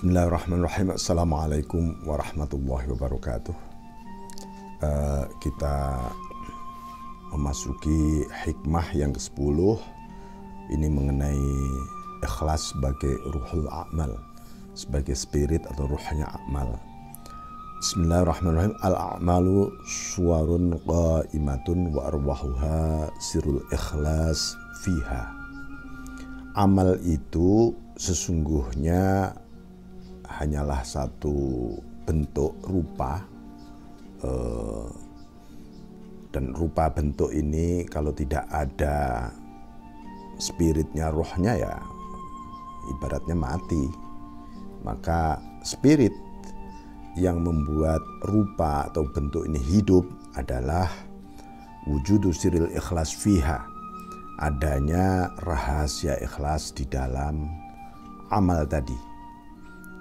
Bismillahirrahmanirrahim. Assalamualaikum warahmatullahi wabarakatuh. Kita memasuki hikmah yang ke-10. Ini mengenai ikhlas sebagai ruhul a'mal, sebagai spirit atau ruhnya amal. Bismillahirrahmanirrahim. Al-a'malu suwarun qa'imatun wa arwahuha sirul ikhlas fiha. Amal itu sesungguhnya hanyalah satu bentuk rupa, dan rupa bentuk ini kalau tidak ada spiritnya, rohnya, ya ibaratnya mati. Maka spirit yang membuat rupa atau bentuk ini hidup adalah wujudu siril ikhlas fiha, adanya rahasia ikhlas di dalam amal tadi.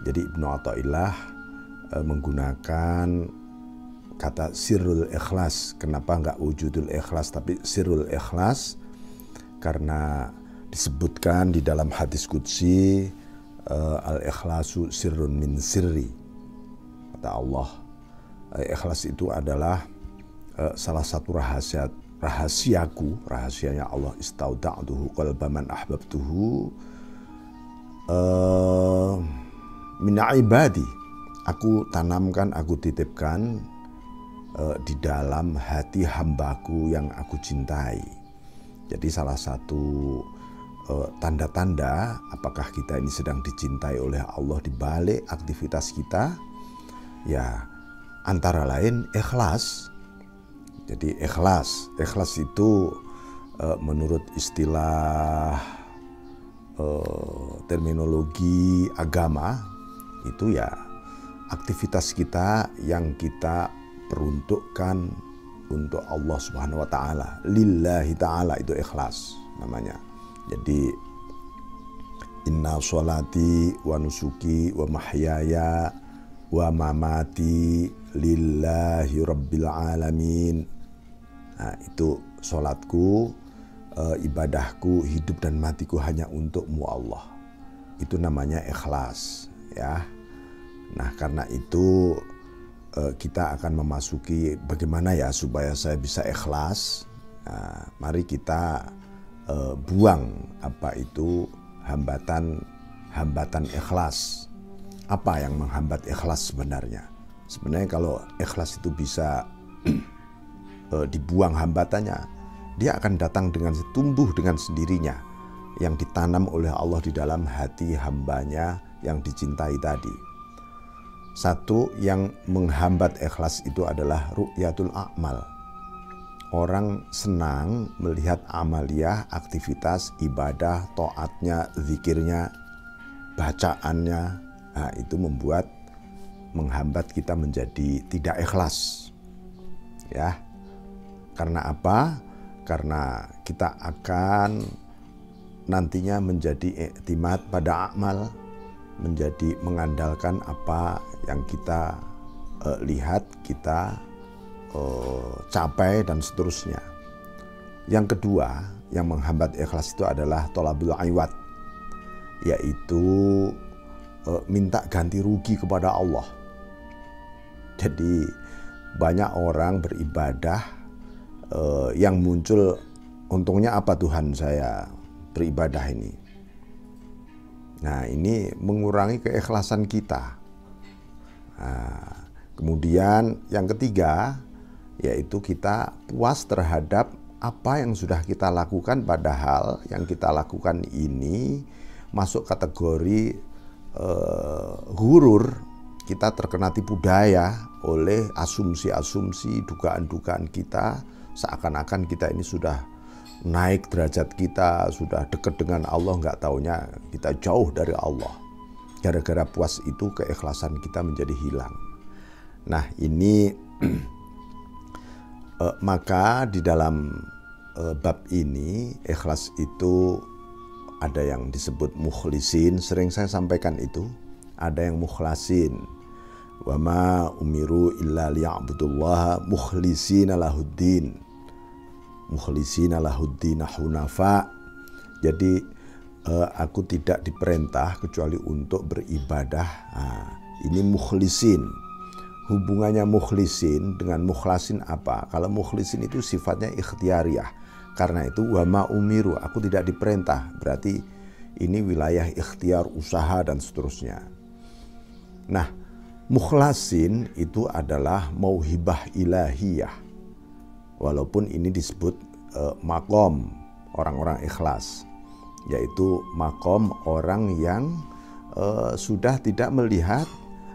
Jadi Ibnu Athaillah menggunakan kata sirrul ikhlas. Kenapa enggak wujudul ikhlas tapi sirrul ikhlas? Karena disebutkan di dalam hadis qudsi, al-ikhlasu sirrun min sirri. Kata Allah, ikhlas itu adalah salah satu rahasiaku, rahasianya Allah. Istauda'tuhu qalba man ahbabtuhu min ibadi, aku tanamkan, aku titipkan di dalam hati hambaku yang aku cintai. Jadi salah satu tanda-tanda apakah kita ini sedang dicintai oleh Allah di balik aktivitas kita, ya antara lain ikhlas. Jadi ikhlas itu menurut istilah terminologi agama itu ya aktivitas kita yang kita peruntukkan untuk Allah Subhanahu wa taala, lillahi taala, itu ikhlas namanya. Jadi inna sholati wa nusuki wa mahyaya wa mamati lillahi rabbil alamin. Nah, itu sholatku, ibadahku, hidup dan matiku hanya untukmu Allah. Itu namanya ikhlas, ya. Nah, karena itu kita akan memasuki bagaimana ya supaya saya bisa ikhlas. Nah, mari kita buang apa itu hambatan ikhlas. Apa yang menghambat ikhlas sebenarnya? Sebenarnya kalau ikhlas itu bisa dibuang hambatannya, dia akan datang tumbuh dengan sendirinya yang ditanam oleh Allah di dalam hati hambanya yang dicintai tadi. Satu yang menghambat ikhlas itu adalah ru'yatul a'mal. Orang senang melihat amaliyah, aktivitas, ibadah, taatnya, zikirnya, bacaannya. Nah, itu menghambat kita menjadi tidak ikhlas. Ya. Karena apa? Karena kita akan nantinya menjadi iktimad pada amal, menjadi mengandalkan apa yang kita lihat, kita capai dan seterusnya. Yang kedua yang menghambat ikhlas itu adalah tolabul iwad, yaitu minta ganti rugi kepada Allah. Jadi banyak orang beribadah yang muncul, untungnya apa Tuhan saya beribadah ini. Nah, ini mengurangi keikhlasan kita. Nah, kemudian yang ketiga yaitu kita puas terhadap apa yang sudah kita lakukan, padahal yang kita lakukan ini masuk kategori ghurur. Kita terkena tipu daya oleh asumsi-asumsi, dugaan-dugaan kita, seakan-akan kita ini sudah naik derajat kita, sudah dekat dengan Allah, nggak taunya kita jauh dari Allah. Gara-gara puas itu keikhlasan kita menjadi hilang. Nah, ini maka di dalam bab ini ikhlas itu ada yang disebut mukhlisin, sering saya sampaikan itu. Ada yang mukhlasin. Wa ma umiru illa liya'budullaha mukhlisina lahuddin. Mukhlisina lahuddin hunafa. Jadi Aku tidak diperintah kecuali untuk beribadah. Nah, ini mukhlisin. Hubungannya mukhlisin dengan mukhlasin apa? Kalau mukhlisin itu sifatnya ikhtiariyah. Karena itu wama umiru, aku tidak diperintah. Berarti ini wilayah ikhtiar, usaha dan seterusnya. Nah, mukhlasin itu adalah mauhibah ilahiyah. Walaupun ini disebut makom orang-orang ikhlas, yaitu makom orang yang sudah tidak melihat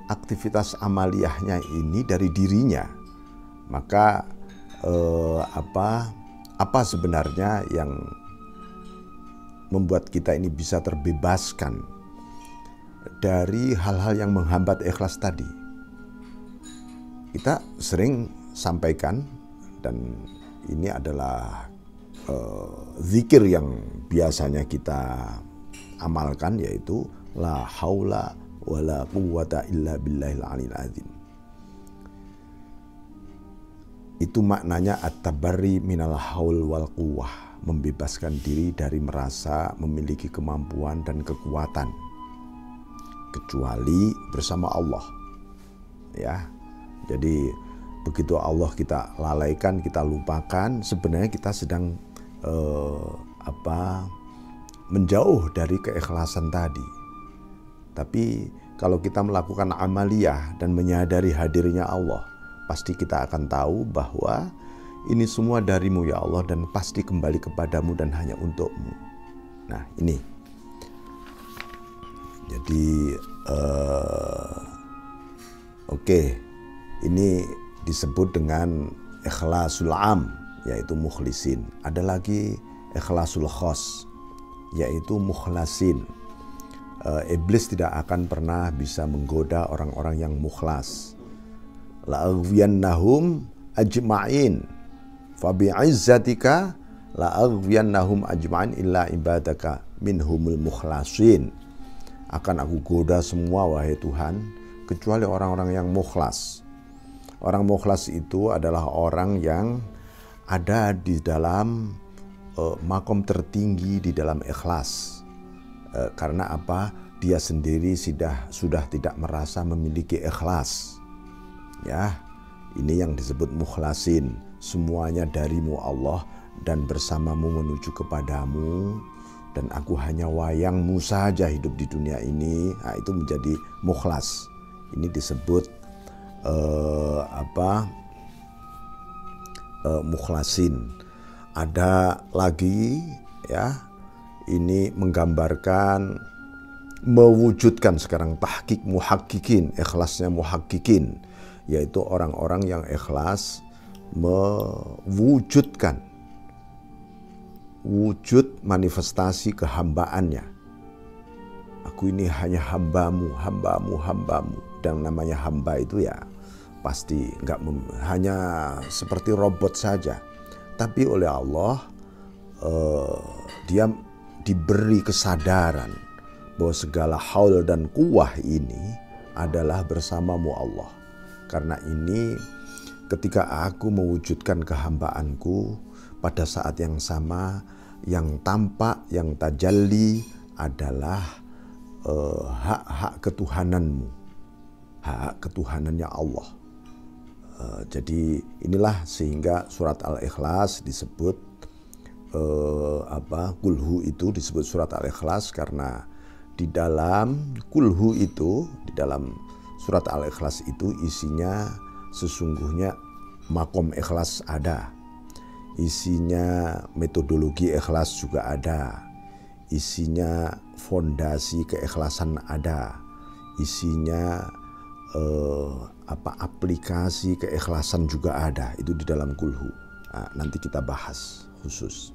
aktivitas amaliyahnya ini dari dirinya. Maka apa sebenarnya yang membuat kita ini bisa terbebaskan dari hal-hal yang menghambat ikhlas tadi? Kita sering sampaikan, dan ini adalah zikir yang biasanya kita amalkan, yaitu la haula wala quwwata illa billahil aliyil azim. Itu maknanya at-tabarri minal haul wal quwwah, membebaskan diri dari merasa memiliki kemampuan dan kekuatan kecuali bersama Allah. Ya. Jadi begitu Allah kita lalaikan, kita lupakan, sebenarnya kita sedang menjauh dari keikhlasan tadi. Tapi kalau kita melakukan amaliyah dan menyadari hadirnya Allah, pasti kita akan tahu bahwa ini semua darimu ya Allah, dan pasti kembali kepadamu dan hanya untukmu. Nah ini. Jadi ini disebut dengan ikhlasul am, yaitu mukhlisin. Ada lagi ikhlasul khos, yaitu mukhlasin. Iblis tidak akan pernah bisa menggoda orang-orang yang mukhlas. La'aghwiyannahum ajma'in fabi'izzatika la'aghwiyannahum ajma'in illa ibadaka minhumul mukhlasin. Akan aku goda semua wahai Tuhan, kecuali orang-orang yang mukhlas. Orang mukhlas itu adalah orang yang ada di dalam makom tertinggi di dalam ikhlas. Karena apa? Dia sendiri sudah tidak merasa memiliki ikhlas. Ya, ini yang disebut mukhlasin. Semuanya darimu Allah dan bersamamu menuju kepadamu, dan aku hanya wayangmu saja hidup di dunia ini. Nah, itu menjadi mukhlas. Ini disebut mukhlasin. Ada lagi, ya, ini menggambarkan mewujudkan sekarang tahqiq muhaqqiqin, ikhlasnya muhaqqiqin, yaitu orang-orang yang ikhlas mewujudkan wujud manifestasi kehambaannya. Aku ini hanya hambamu, hambamu, hambamu. Dan namanya hamba itu ya pasti hanya seperti robot saja. Tapi oleh Allah dia diberi kesadaran bahwa segala haul dan kuwah ini adalah bersamamu Allah. Karena ini ketika aku mewujudkan kehambaanku, pada saat yang sama yang tampak, yang tajalli adalah hak-hak ketuhananmu, hak ketuhanannya Allah. Jadi inilah sehingga surat Al-Ikhlas disebut kulhu itu disebut surat Al-Ikhlas, karena di dalam kulhu itu, di dalam surat Al-Ikhlas itu isinya sesungguhnya makom ikhlas ada, isinya metodologi ikhlas juga ada, isinya fondasi keikhlasan ada, isinya aplikasi keikhlasan juga ada. Itu di dalam kulhu. Nah, nanti kita bahas khusus.